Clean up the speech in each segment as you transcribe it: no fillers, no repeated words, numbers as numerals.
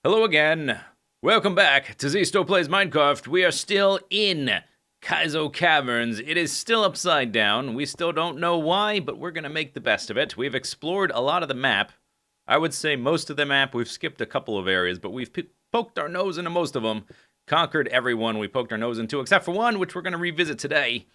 Hello again. Welcome back to Zisteau Plays Minecraft. We are still in Kaizo Caverns. It is still upside down. We still don't know why, but we're going to make the best of it. We've explored a lot of the map. I would say most of the map. We've skipped a couple of areas, but we've poked our nose into most of them. Conquered everyone we poked our nose into, except for one, which we're going to revisit today.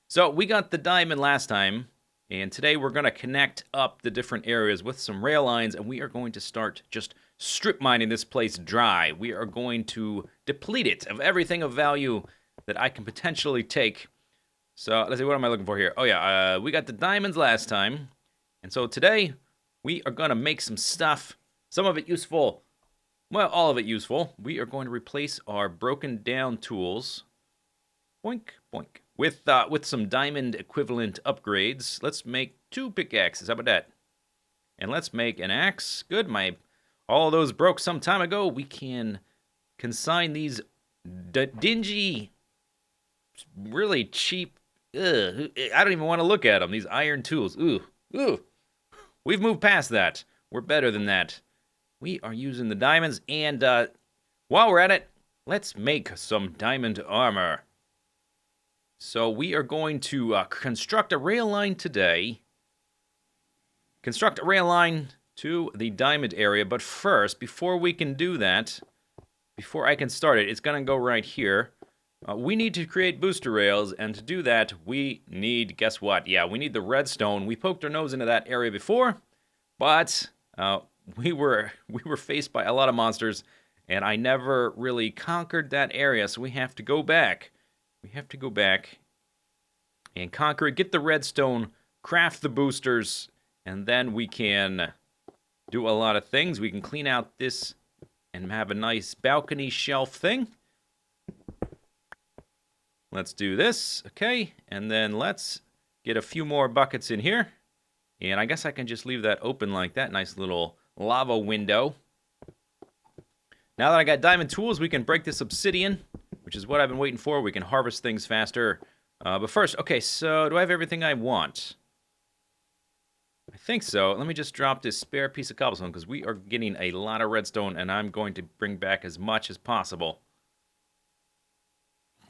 So we got the diamond last time, and today we're going to connect up the different areas with some rail lines, and we are going to start just strip mining this place dry. We are going to deplete it of everything of value that I can potentially take. So let's see, what am I looking for here? Oh yeah, we got the diamonds last time, and so today we are going to make some stuff. Some of it useful. Well, all of it useful. We are going to replace our broken down tools. Boink, boink. With some diamond equivalent upgrades. Let's make 2 pickaxes. How about that? And let's make an axe. Good. All of those broke some time ago. We can consign these dingy, really cheap. I don't even want to look at them. These iron tools. Ooh. We've moved past that. We're better than that. We are using the diamonds, and while we're at it, let's make some diamond armor. So we are going to construct a rail line today. Construct a rail line to the diamond area, but first, before we can do that, before I can start it, it's going to go right here. We need to create booster rails, and to do that, we need, guess what? Yeah, we need the redstone. We poked our nose into that area before, but we were faced by a lot of monsters, and I never really conquered that area, so we have to go back. We have to go back and conquer it, get the redstone, craft the boosters, and then we can do a lot of things. We can clean out this and have a nice balcony shelf thing. Let's do this, okay, and then let's get a few more buckets in here. And I guess I can just leave that open like that. Nice little lava window. Now that I got diamond tools, we can break this obsidian, which is what I've been waiting for. We can harvest things faster. But first, okay, so do I have everything I want? I think so. Let me just drop this spare piece of cobblestone, because we are getting a lot of redstone, and I'm going to bring back as much as possible.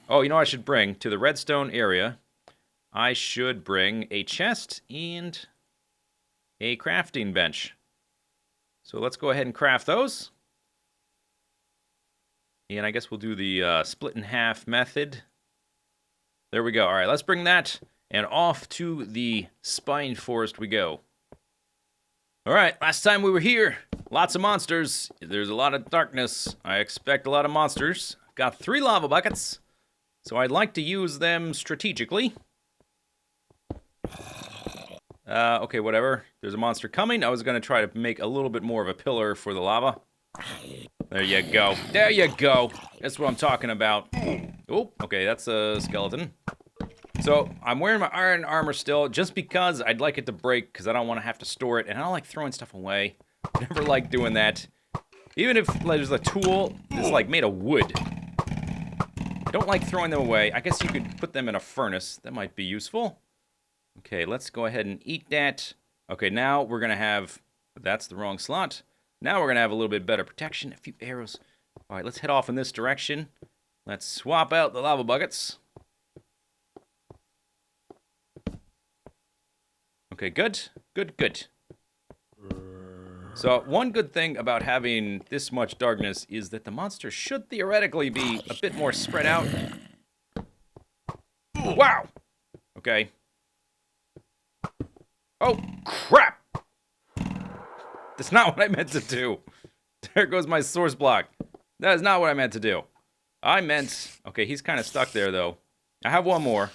Oh, you know what I should bring? To the redstone area, I should bring a chest and a crafting bench. So let's go ahead and craft those. And I guess we'll do the split in half method. There we go. All right, let's bring that, and off to the spine forest we go. All right, last time we were here, lots of monsters. There's a lot of darkness. I expect a lot of monsters. I've got 3 lava buckets, so I'd like to use them strategically. Okay, whatever. There's a monster coming. I was going to try to make a little bit more of a pillar for the lava. There you go. There you go. That's what I'm talking about. Oh, okay, that's a skeleton. So, I'm wearing my iron armor still, just because I'd like it to break, because I don't want to have to store it, and I don't like throwing stuff away. Never like doing that. Even if there's a tool that's, like, made of wood. I don't like throwing them away. I guess you could put them in a furnace. That might be useful. Okay, let's go ahead and eat that. Okay, now we're going to have... That's the wrong slot. Now we're going to have a little bit better protection. A few arrows. All right, let's head off in this direction. Let's swap out the lava buckets. Okay, good. Good. So, one good thing about having this much darkness is that the monsters should theoretically be a bit more spread out. Wow! Okay. Oh, crap! That's not what I meant to do. There goes my source block. That is not what I meant to do. I meant... Okay, he's kind of stuck there, though. I have one more.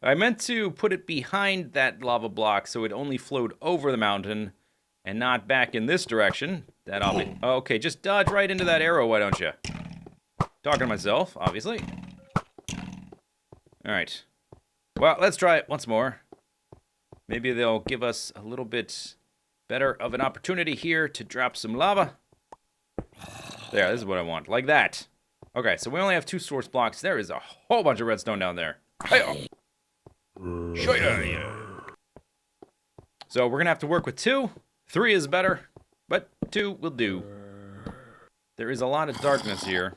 I meant to put it behind that lava block so it only flowed over the mountain and not back in this direction. That'll be... Okay, just dodge right into that arrow, why don't you? Talking to myself, obviously. Alright. Well, let's try it once more. Maybe they'll give us a little bit better of an opportunity here to drop some lava. There, this is what I want. Like that. Okay, so we only have 2 source blocks. There is a whole bunch of redstone down there. Hey-oh. Show ya. So we're going to have to work with 2. 3 is better, but 2 will do. there is a lot of darkness here.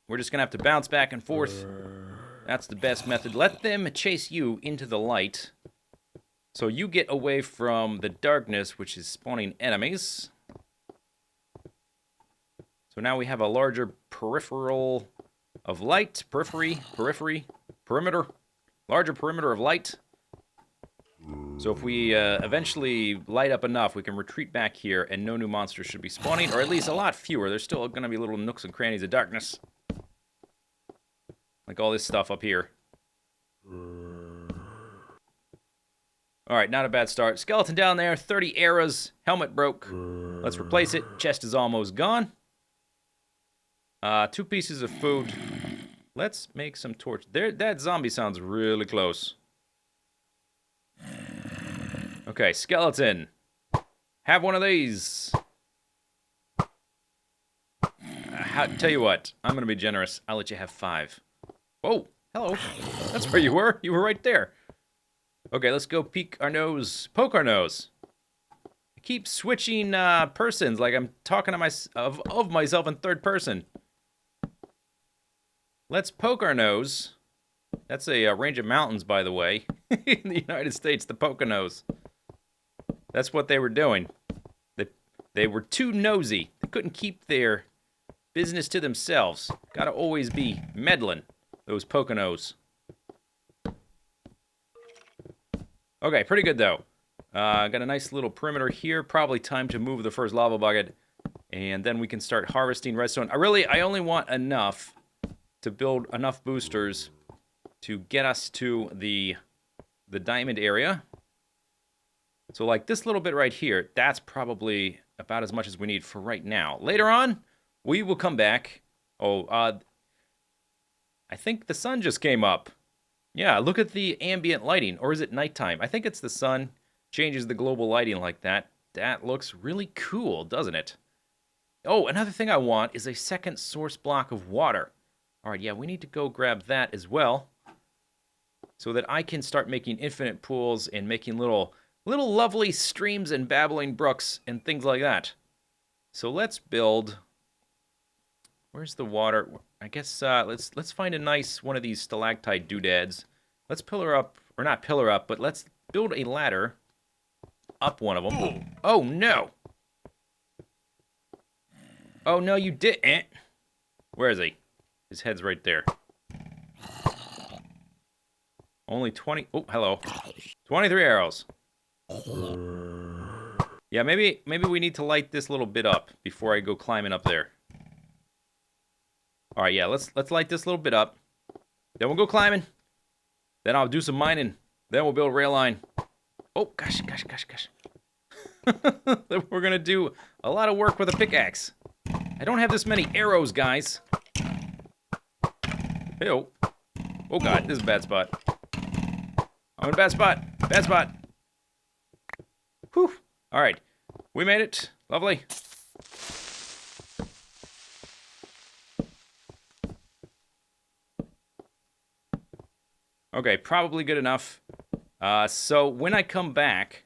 We're just going to have to bounce back and forth. That's the best method. Let them chase you into the light. So you get away from the darkness, which is spawning enemies. So now we have a larger peripheral of light. Perimeter. Larger perimeter of light. So if we eventually light up enough, we can retreat back here, and no new monsters should be spawning, or at least a lot fewer. There's still going to be little nooks and crannies of darkness. Like all this stuff up here. Alright, not a bad start. Skeleton down there, 30 arrows, helmet broke. Let's replace it. Chest is almost gone. 2 pieces of food. Let's make some torch. There, that zombie sounds really close. Okay, skeleton. Have one of these. Tell you what, I'm going to be generous. I'll let you have 5. Oh, hello. That's where you were. You were right there. Okay, let's go poke our nose. I keep switching persons, like I'm talking to of myself in third person. Let's poke our nose. That's a range of mountains, by the way. In the United States, the Poconos. That's what they were doing. They were too nosy. They couldn't keep their business to themselves. Gotta always be meddling, those Poconos. Okay, pretty good, though. Got a nice little perimeter here. Probably time to move the first lava bucket. And then we can start harvesting redstone. I only want enough to build enough boosters to get us to the diamond area. So like this little bit right here, that's probably about as much as we need for right now. Later on, we will come back. Oh, I think the sun just came up. Yeah, look at the ambient lighting. Or is it nighttime? I think it's the sun. Changes the global lighting like that. That looks really cool, doesn't it? Oh, another thing I want is a second source block of water. All right, yeah, we need to go grab that as well, so that I can start making infinite pools and making little lovely streams and babbling brooks and things like that. So let's build. Where's the water? I guess let's find a nice one of these stalactite doodads. Let's pillar up, or not pillar up, but let's build a ladder up one of them. Oh no! Oh no, you didn't. Where is he? His head's right there. Only 20... Oh, hello. 23 arrows. Yeah, maybe we need to light this little bit up before I go climbing up there. All right, yeah, let's light this little bit up. Then we'll go climbing. Then I'll do some mining. Then we'll build a rail line. Oh, gosh. Then we're going to do a lot of work with a pickaxe. I don't have this many arrows, guys. Hey-oh. Oh, God, this is a bad spot. I'm in a bad spot. Bad spot. Whew. All right. We made it. Lovely. Okay, probably good enough. So when I come back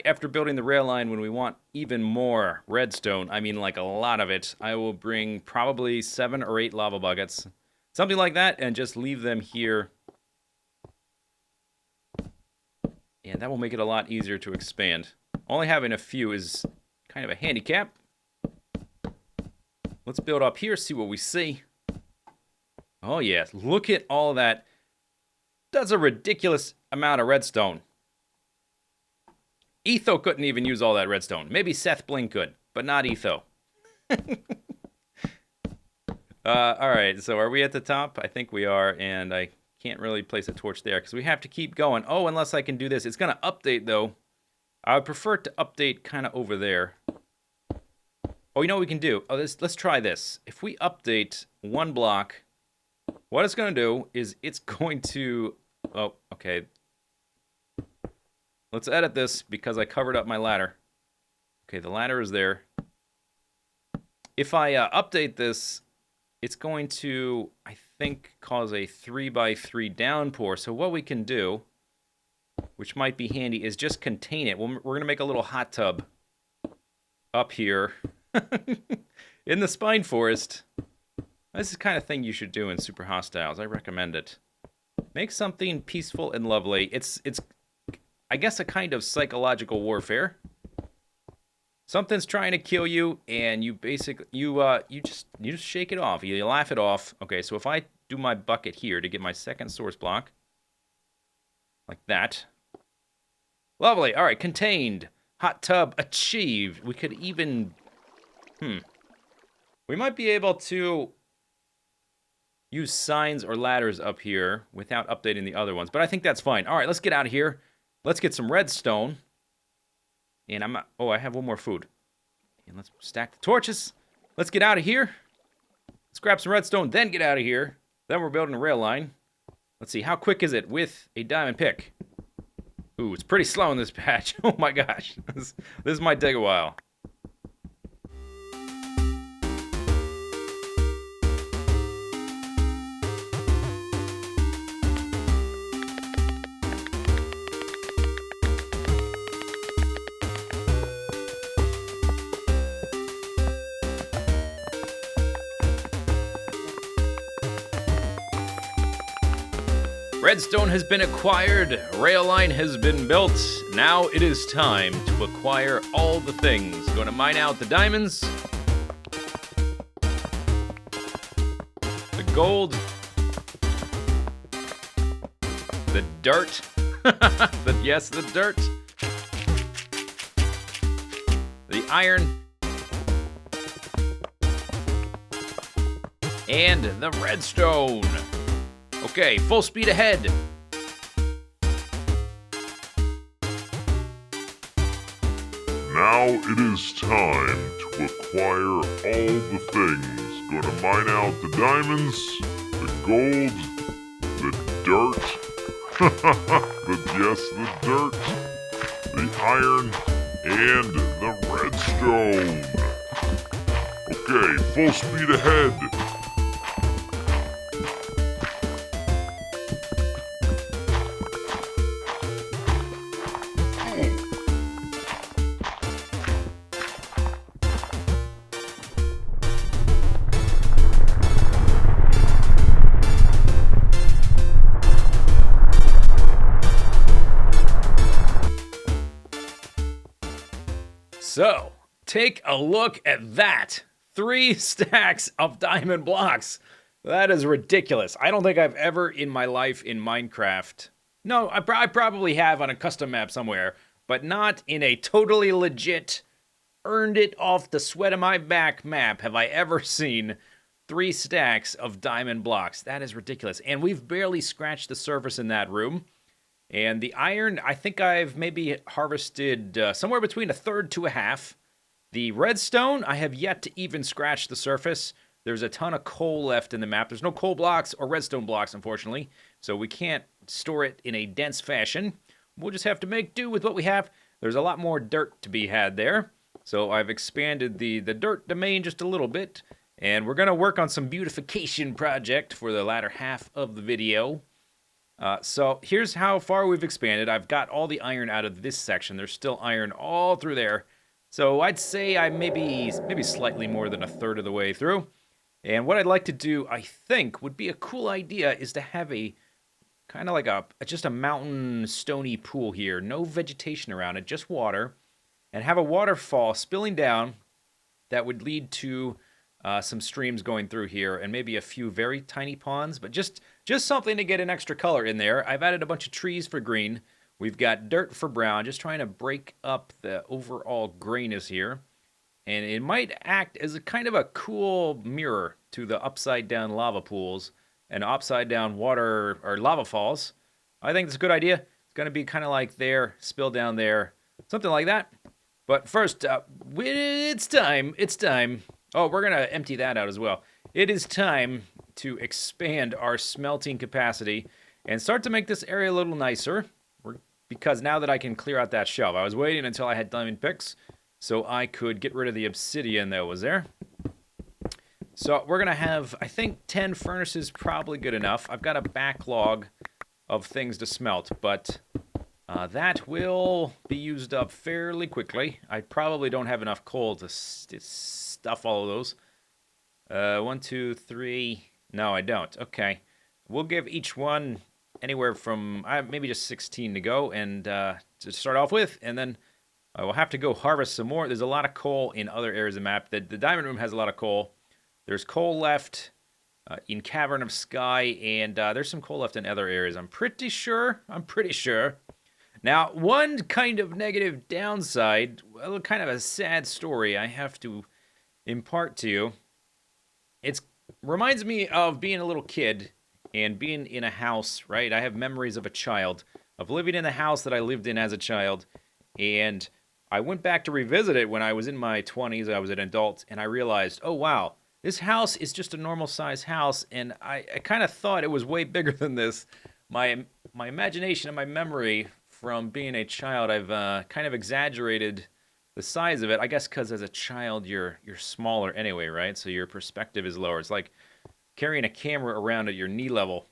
after building the rail line, when we want even more redstone, I mean like a lot of it, I will bring probably 7 or 8 lava buckets, something like that, and just leave them here. And that will make it a lot easier to expand. Only having a few is kind of a handicap. Let's build up here, see what we see. Oh yes, look at all that. That's a ridiculous amount of redstone. Etho couldn't even use all that redstone. Maybe Seth Bling could, but not Etho. Alright, so are we at the top? I think we are, and I can't really place a torch there because we have to keep going. Oh, unless I can do this. It's going to update, though. I would prefer to update kind of over there. Oh, you know what we can do? Oh, let's try this. If we update one block, what it's going to do is it's going to... Oh, okay. Let's edit this because I covered up my ladder. Okay, the ladder is there. If I update this, it's going to, I think, cause a 3x3 downpour. So what we can do, which might be handy, is just contain it. We're going to make a little hot tub up here. in the Spine Forest. This is the kind of thing you should do in Super Hostiles. I recommend it. Make something peaceful and lovely. It's I guess a kind of psychological warfare. Something's trying to kill you, and you basically you just shake it off. You laugh it off. Okay, so if I do my bucket here to get my second source block, like that. Lovely. All right, contained. Hot tub achieved. We could even we might be able to use signs or ladders up here without updating the other ones, but I think that's fine. All right, let's get out of here. Let's get some redstone. And I'm not... Oh, I have one more food. And let's stack the torches. Let's get out of here. Let's grab some redstone, then get out of here. Then we're building a rail line. Let's see, how quick is it with a diamond pick? Ooh, it's pretty slow in this patch. Oh my gosh. This might take a while. Redstone has been acquired, rail line has been built. Now it is time to acquire all the things. Going to mine out the diamonds, the gold, the dirt, yes, the dirt, the iron, and the redstone. Okay, full speed ahead. Now it is time to acquire all the things. Gonna mine out the diamonds, the gold, the dirt, yes, the dirt, the iron, and the redstone. Okay, full speed ahead. So, take a look at that. 3 stacks of diamond blocks. That is ridiculous. I don't think I've ever in my life in Minecraft... No, I probably have on a custom map somewhere, but not in a totally legit, earned it off the sweat of my back map have I ever seen 3 stacks of diamond blocks. That is ridiculous. And we've barely scratched the surface in that room. And the iron, I think I've maybe harvested somewhere between 1/3 to 1/2. The redstone, I have yet to even scratch the surface. There's a ton of coal left in the map. There's no coal blocks or redstone blocks, unfortunately. So we can't store it in a dense fashion. We'll just have to make do with what we have. There's a lot more dirt to be had there. So I've expanded the dirt domain just a little bit. And we're going to work on some beautification project for the latter half of the video. So here's how far we've expanded. I've got all the iron out of this section. There's still iron all through there. So I'd say I'm maybe slightly more than 1/3 of the way through. And what I'd like to do, I think, would be a cool idea is to have a kind of like just a mountain stony pool here. No vegetation around it, just water. And have a waterfall spilling down that would lead to some streams going through here, and maybe a few very tiny ponds, but just something to get an extra color in there. I've added a bunch of trees for green. We've got dirt for brown, just trying to break up the overall grayness here. And it might act as a kind of a cool mirror to the upside-down lava pools and upside-down water or lava falls. I think it's a good idea. It's going to be kind of like there, spill down there, something like that. But first, it's time. Oh, we're going to empty that out as well. It is time to expand our smelting capacity and start to make this area a little nicer. Because now that I can clear out that shelf, I was waiting until I had diamond picks so I could get rid of the obsidian that was there. So we're going to have, I think, 10 furnaces probably good enough. I've got a backlog of things to smelt, but That will be used up fairly quickly. I probably don't have enough coal to stuff all of those. 1, 2, 3. No, I don't. Okay. We'll give each one anywhere from maybe just 16 to go and to start off with, and then we'll have to go harvest some more. There's a lot of coal in other areas of the map. The diamond room has a lot of coal. There's coal left in Cavern of Sky, and there's some coal left in other areas. I'm pretty sure. Now, one kind of negative downside, well, kind of a sad story I have to impart to you. It reminds me of being a little kid and being in a house, right? I have memories of a child, of living in the house that I lived in as a child, and I went back to revisit it when I was in my 20s, I was an adult, and I realized, oh wow, this house is just a normal size house, and I kind of thought it was way bigger than this. My imagination and my memory from being a child, I've kind of exaggerated the size of it. I guess because as a child you're smaller anyway, right? So your perspective is lower. It's like carrying a camera around at your knee level.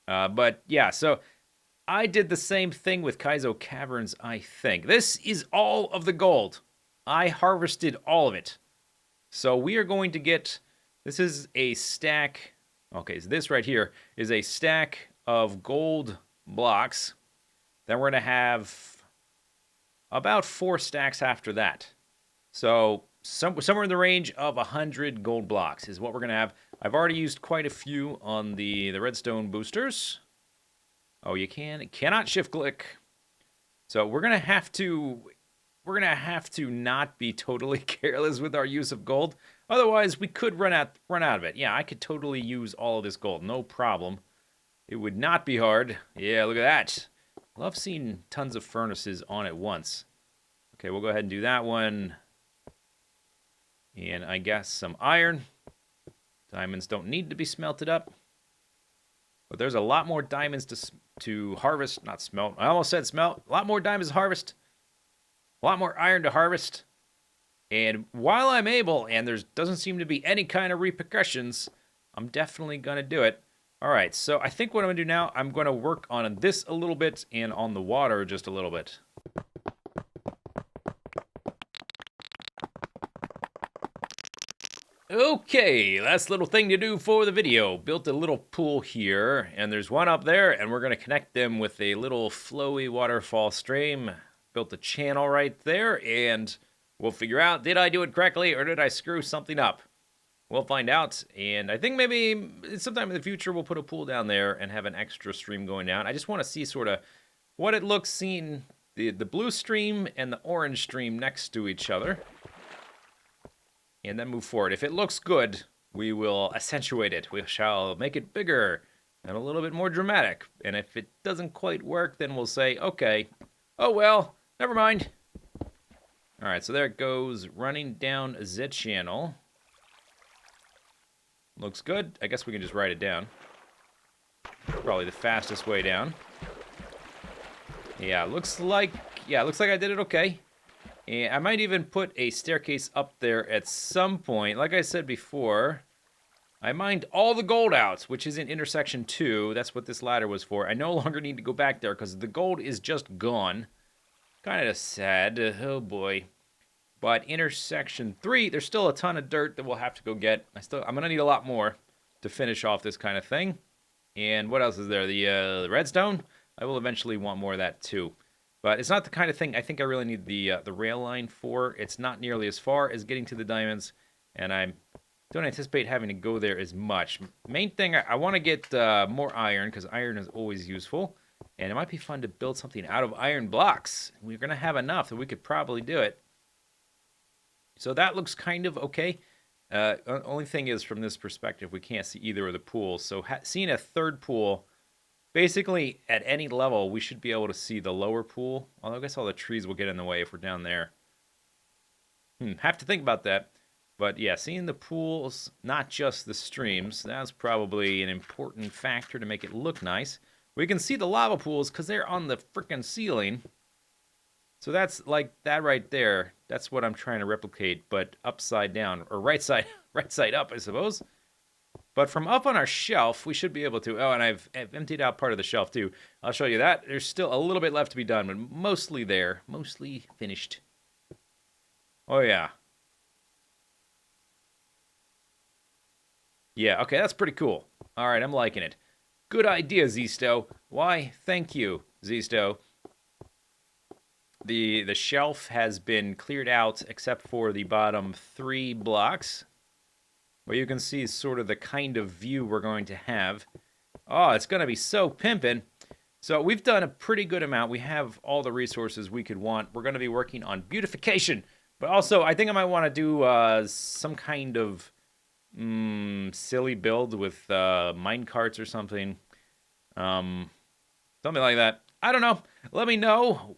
But yeah, so I did the same thing with Kaizo Caverns, I think. This is all of the gold. I harvested all of it. So we are going to get, this is a stack, okay, so this right here is a stack of gold blocks. Then we're going to have about 4 stacks after that. So somewhere in the range of 100 gold blocks is what we're going to have. I've already used quite a few on the redstone boosters. Oh, you cannot shift click. So we're going to have to not be totally careless with our use of gold. Otherwise, we could run out of it. Yeah, I could totally use all of this gold, no problem. It would not be hard. Yeah, look at that. Love seeing tons of furnaces on at once. Okay, we'll go ahead and do that one. And I guess some iron. Diamonds don't need to be smelted up. But there's a lot more diamonds to harvest. Not smelt. I almost said smelt. A lot more diamonds to harvest. A lot more iron to harvest. And while I'm able, and there doesn't seem to be any kind of repercussions, I'm definitely going to do it. All right, so I think what I'm going to do now, I'm going to work on this a little bit and on the water just a little bit. Okay, last little thing to do for the video. Built a little pool here, and there's one up there, and we're going to connect them with a little flowy waterfall stream. Built a channel right there, and we'll figure out, did I do it correctly, or did I screw something up? We'll find out, and I think maybe sometime in the future we'll put a pool down there and have an extra stream going down. I just want to see sort of what it looks seeing the blue stream and the orange stream next to each other. And then move forward. If it looks good, we will accentuate it. We shall make it bigger and a little bit more dramatic. And if it doesn't quite work, then we'll say, okay, oh well, never mind. All right, so there it goes, running down the channel. Looks good. I guess we can just write it down. Probably the fastest way down. Yeah, looks like I did it okay. And I might even put a staircase up there at some point. Like I said before, I mined all the gold out, which is in intersection 2. That's what this ladder was for. I no longer need to go back there because the gold is just gone. Kind of sad. Oh boy. But intersection 3, there's still a ton of dirt that we'll have to go get. I'm gonna need a lot more to finish off this kind of thing. And what else is there? The redstone. I will eventually want more of that too. But it's not the kind of thing I think I really need the rail line for. It's not nearly as far as getting to the diamonds, and I don't anticipate having to go there as much. Main thing, I want to get more iron, because iron is always useful. And it might be fun to build something out of iron blocks. We're going to have enough that we could probably do it. So that looks kind of okay. Only thing is, from this perspective, we can't see either of the pools. So seeing a third pool, basically at any level, we should be able to see the lower pool. Although I guess all the trees will get in the way if we're down there. Have to think about that. But yeah, seeing the pools, not just the streams, that's probably an important factor to make it look nice. We can see the lava pools because they're on the frickin' ceiling. So that's like that right there. That's what I'm trying to replicate, but upside down, or right side up, I suppose. But from up on our shelf, we should be able to. Oh, and I've emptied out part of the shelf too. I'll show you that. There's still a little bit left to be done, but mostly there. Mostly finished. Oh, yeah. Yeah, okay, that's pretty cool. All right, I'm liking it. Good idea, Zisteau. Why, thank you, Zisteau. The shelf has been cleared out except for the bottom 3 blocks, where you can see sort of the kind of view we're going to have. Oh, it's going to be so pimpin'. So we've done a pretty good amount. We have all the resources we could want. We're going to be working on beautification. But also, I think I might want to do some kind of silly build with mine carts or something. Something like that. I don't know. Let me know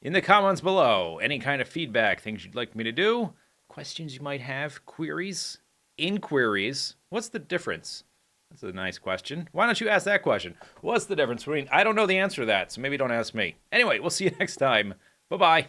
in the comments below. Any kind of feedback, things you'd like me to do, questions you might have, queries, inquiries. What's the difference? That's a nice question. Why don't you ask that question? What's the difference between... I don't know the answer to that, so maybe don't ask me. Anyway, we'll see you next time. Bye-bye.